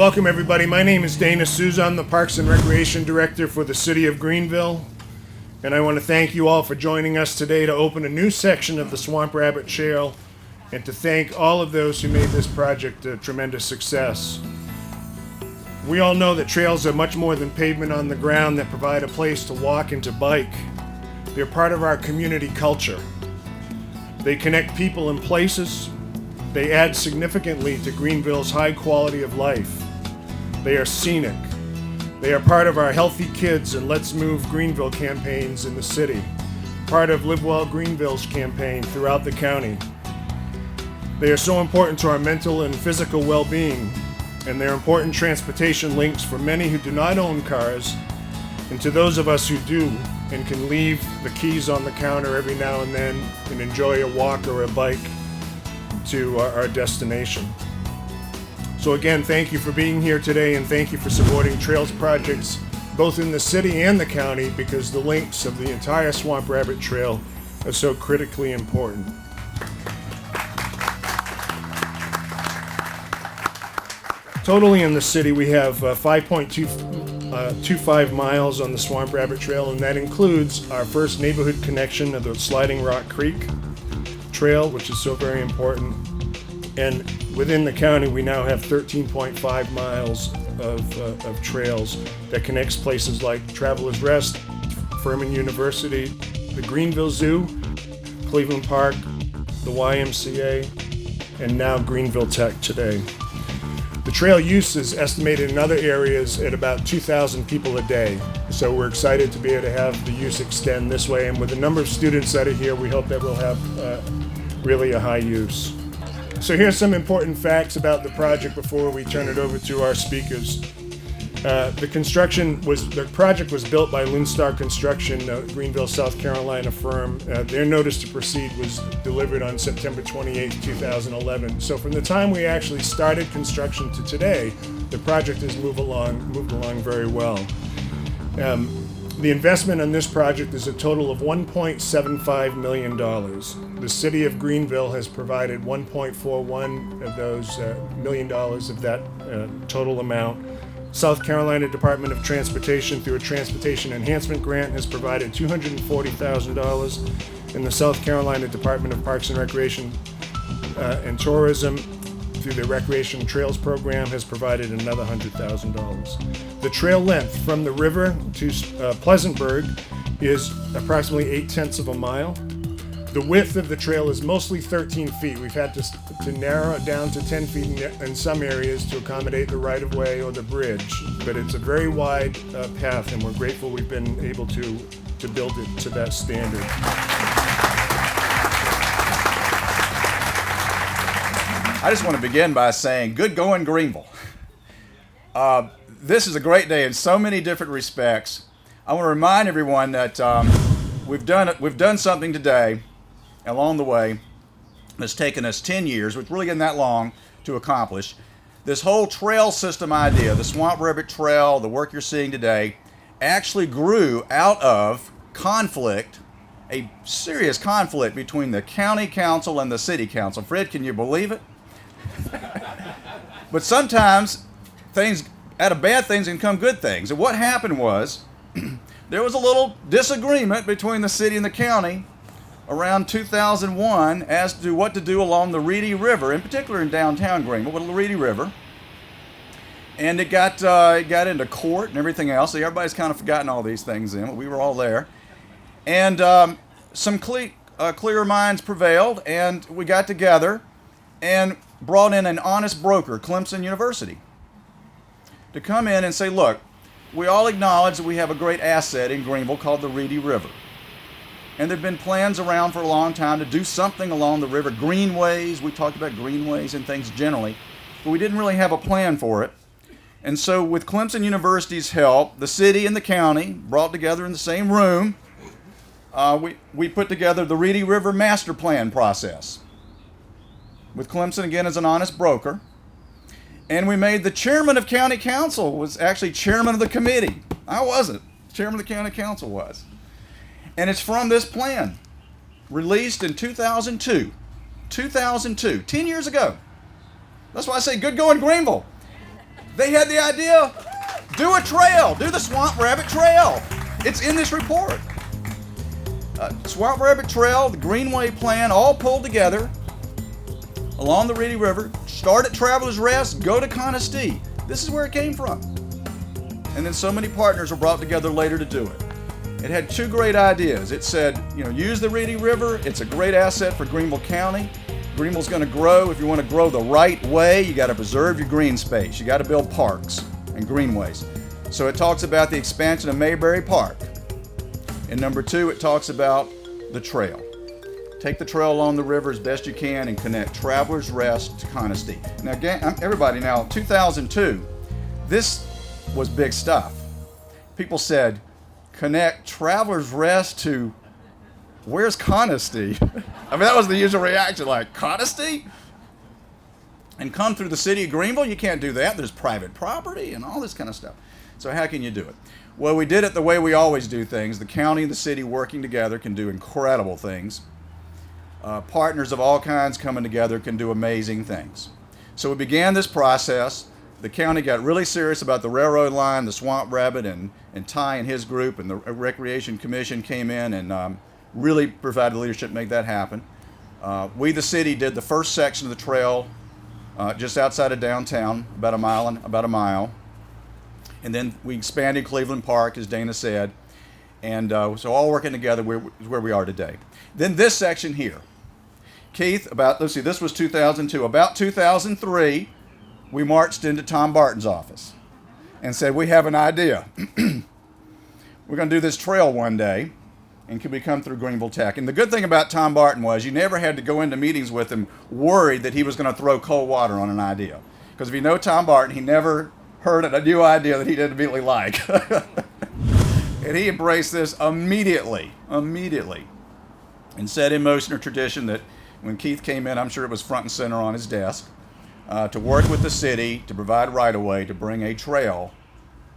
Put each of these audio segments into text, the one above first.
Welcome everybody. My name is Dana Souza. I'm the Parks and Recreation Director for the City of Greenville. And I want to thank you all for joining us today to open a new section of the Swamp Rabbit Trail and to thank all of those who made this project a tremendous success. We all know that trails are much more than pavement on the ground that provide a place to walk and to bike. They're part of our community culture. They connect people and places. They add significantly to Greenville's high quality of life. They are scenic. They are part of our Healthy Kids and Let's Move Greenville campaigns in the city, part of Live Well Greenville's campaign throughout the county. They are so important to our mental and physical well-being, and they're important transportation links for many who do not own cars, and to those of us who do and can leave the keys on the counter every now and then and enjoy a walk or a bike to our destination. So again, thank you for being here today, and thank you for supporting trails projects both in the city and the county, because the links of the entire Swamp Rabbit Trail are so critically important. Totally in the city, we have 5.25 miles on the Swamp Rabbit Trail, and that includes our first neighborhood connection of the Sliding Rock Creek Trail, which is so very important. And within the county, we now have 13.5 miles of trails that connects places like Travelers Rest, Furman University, the Greenville Zoo, Cleveland Park, the YMCA, and now Greenville Tech today. The trail use is estimated in other areas at about 2,000 people a day. So we're excited to be able to have the use extend this way. And with the number of students that are here, we hope that we'll have really a high use. So here's some important facts about the project before we turn it over to our speakers. The project was built by Lone Star Construction, a Greenville, South Carolina firm. Their notice to proceed was delivered on September 28, 2011. So from the time we actually started construction to today, the project has moved along very well. The investment on this project is a total of $1.75 million. The city of Greenville has provided $1.41 of those million dollars of that total amount. South Carolina Department of Transportation, through a Transportation Enhancement Grant, has provided $240,000, and the South Carolina Department of Parks and Recreation and Tourism, through the Recreational Trails Program, has provided another $100,000. The trail length from the river to Pleasantburg is approximately 0.8 of a mile. The width of the trail is mostly 13 feet. We've had to narrow it down to 10 feet in some areas to accommodate the right-of-way or the bridge, but it's a very wide path, and we're grateful we've been able to build it to that standard. I just want to begin by saying, good going, Greenville. This is a great day in so many different respects. I want to remind everyone that we've done something today along the way that's taken us 10 years, which really isn't that long to accomplish. This whole trail system idea, the Swamp Rabbit Trail, the work you're seeing today, actually grew out of conflict, a serious conflict between the county council and the city council. Fred, can you believe it? But sometimes out of bad things can come good things. And what happened was there was a little disagreement between the city and the county around 2001 as to what to do along the Reedy River, in particular in downtown Greenville, with the Reedy River. And it got into court and everything else. So everybody's kind of forgotten all these things then. We were all there. And some clearer minds prevailed, and we got together and brought in an honest broker, Clemson University, to come in and say, look, we all acknowledge that we have a great asset in Greenville called the Reedy River. And there have been plans around for a long time to do something along the river, greenways. We talked about greenways and things generally, but we didn't really have a plan for it. And so with Clemson University's help, the city and the county brought together in the same room, we put together the Reedy River master plan process, with Clemson again as an honest broker. And we made the chairman of county council was actually chairman of the committee. I wasn't. Chairman of the county council was. And it's from this plan, released in 2002. 10 years ago. That's why I say good going Greenville. They had the idea, do a trail, do the Swamp Rabbit Trail. It's in this report. Swamp Rabbit Trail, the Greenway plan, all pulled together along the Reedy River, start at Travelers Rest, go to Conestee. This is where it came from. And then so many partners were brought together later to do it. It had two great ideas. It said, use the Reedy River. It's a great asset for Greenville County. Greenville's going to grow. If you want to grow the right way, you got to preserve your green space. You got to build parks and greenways. So it talks about the expansion of Mayberry Park. And number two, it talks about the trail. Take the trail along the river as best you can and connect Travelers Rest to Conestee. Now, everybody, 2002, this was big stuff. People said, connect Travelers Rest to, where's Conestee? I mean, that was the usual reaction, like, Conestee? And come through the city of Greenville? You can't do that. There's private property and all this kind of stuff. So how can you do it? Well, we did it the way we always do things. The county and the city working together can do incredible things. Partners of all kinds coming together can do amazing things. So we began this process. The county got really serious about the railroad line, the Swamp Rabbit, and Ty and his group, and the Recreation Commission came in and really provided leadership to make that happen. We, the city, did the first section of the trail just outside of downtown, about a mile. And then we expanded Cleveland Park, as Dana said. And so all working together is where we are today. Then this section here. Keith, this was 2002. About 2003, we marched into Tom Barton's office and said, we have an idea. We're going to do this trail one day, and can we come through Greenville Tech? And the good thing about Tom Barton was you never had to go into meetings with him worried that he was going to throw cold water on an idea. Because if you know Tom Barton, he never heard a new idea that he didn't immediately like. And he embraced this immediately, and set in motion a tradition that when Keith came in, I'm sure it was front and center on his desk, to work with the city to provide right-of-way to bring a trail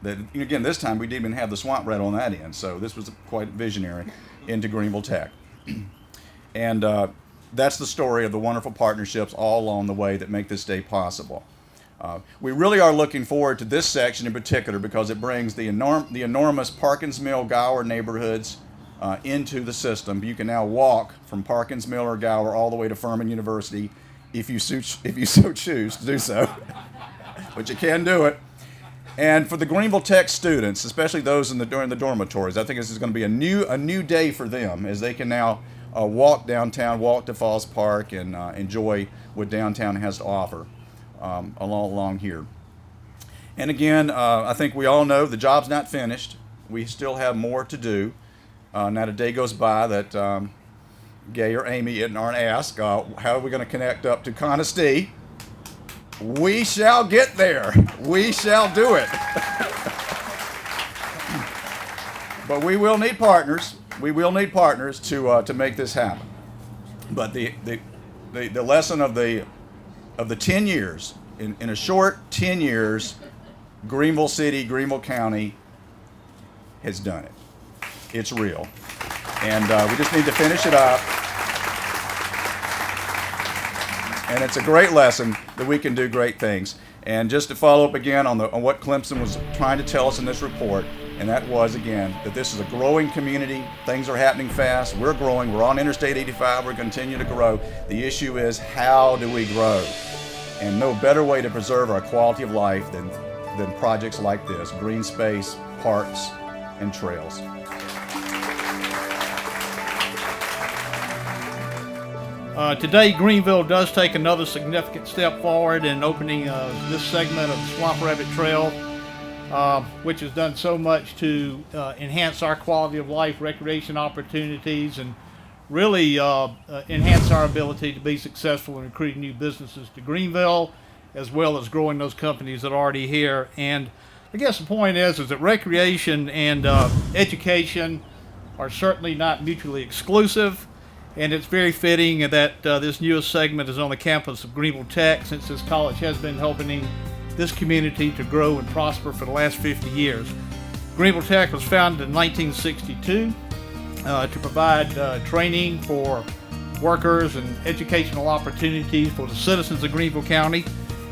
that, again, this time we didn't even have the swamp right on that end, so this was quite visionary, into Greenville Tech. And that's the story of the wonderful partnerships all along the way that make this day possible. We really are looking forward to this section in particular because it brings the enormous Parkins Mill, Gower neighborhoods into the system. You can now walk from Parkins Mill or Gower all the way to Furman University if you so choose to do so, but you can do it. And for the Greenville Tech students, especially those during the dormitories, I think this is going to be a new day for them as they can now walk downtown, walk to Falls Park, and enjoy what downtown has to offer along here. And again, I think we all know the job's not finished. We still have more to do. Not a day goes by that Gay or Amy aren't asked, how are we going to connect up to Conestee? We shall get there. We shall do it. But we will need partners. We will need partners to make this happen. But the lesson of the 10 years, in a short 10 years, Greenville City, Greenville County has done it. It's real. And we just need to finish it up. And it's a great lesson that we can do great things. And just to follow up again on what Clemson was trying to tell us in this report, and that was, again, that this is a growing community. Things are happening fast. We're growing. We're on Interstate 85. We're continuing to grow. The issue is, how do we grow? And no better way to preserve our quality of life than projects like this, green space, parks, and trails. Today, Greenville does take another significant step forward in opening this segment of the Swamp Rabbit Trail, which has done so much to enhance our quality of life, recreation opportunities, and really enhance our ability to be successful in recruiting new businesses to Greenville, as well as growing those companies that are already here. And I guess the point is that recreation and education are certainly not mutually exclusive. And it's very fitting that this newest segment is on the campus of Greenville Tech, since this college has been helping this community to grow and prosper for the last 50 years. Greenville Tech was founded in 1962 to provide training for workers and educational opportunities for the citizens of Greenville County.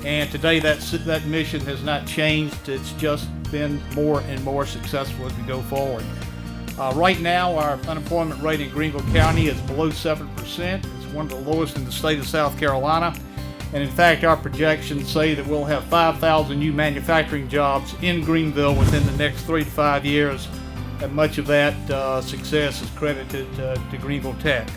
And today that mission has not changed. It's just been more and more successful as we go forward. Right now, our unemployment rate in Greenville County is below 7%. It's one of the lowest in the state of South Carolina. And in fact, our projections say that we'll have 5,000 new manufacturing jobs in Greenville within the next 3 to 5 years. And much of that success is credited to Greenville Tech.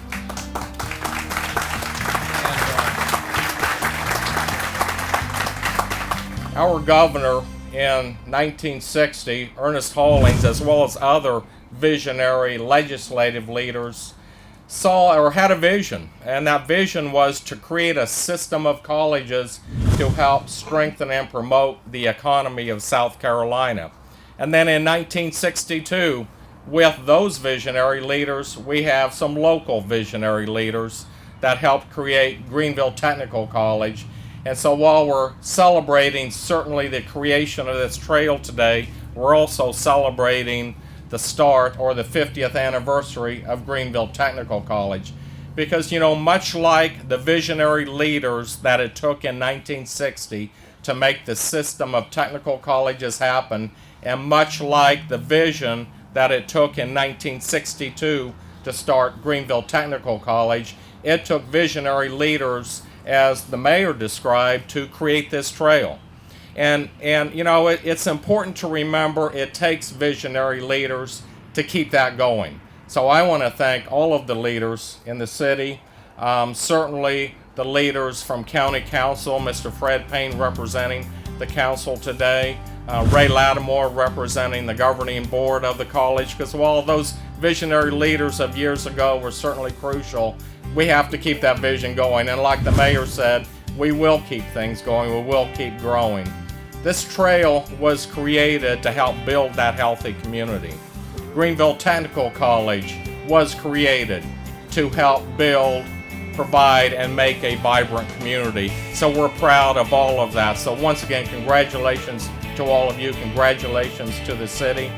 Our governor in 1960, Ernest Hollings, as well as other visionary legislative leaders, saw or had a vision, and that vision was to create a system of colleges to help strengthen and promote the economy of South Carolina. And then in 1962, with those visionary leaders, we have some local visionary leaders that helped create Greenville Technical College. And so while we're celebrating certainly the creation of this trail today, we're also celebrating the start or the 50th anniversary of Greenville Technical College. Because, you know, much like the visionary leaders that it took in 1960 to make the system of technical colleges happen, and much like the vision that it took in 1962 to start Greenville Technical College, it took visionary leaders, as the mayor described, to create this trail. And you know, it's important to remember it takes visionary leaders to keep that going. So I want to thank all of the leaders in the city, certainly the leaders from County Council, Mr. Fred Payne representing the council today, Ray Lattimore representing the governing board of the college, because while those visionary leaders of years ago were certainly crucial, we have to keep that vision going. And like the mayor said, we will keep things going, we will keep growing. This trail was created to help build that healthy community. Greenville Technical College was created to help build, provide, and make a vibrant community. So we're proud of all of that. So once again, congratulations to all of you. Congratulations to the city.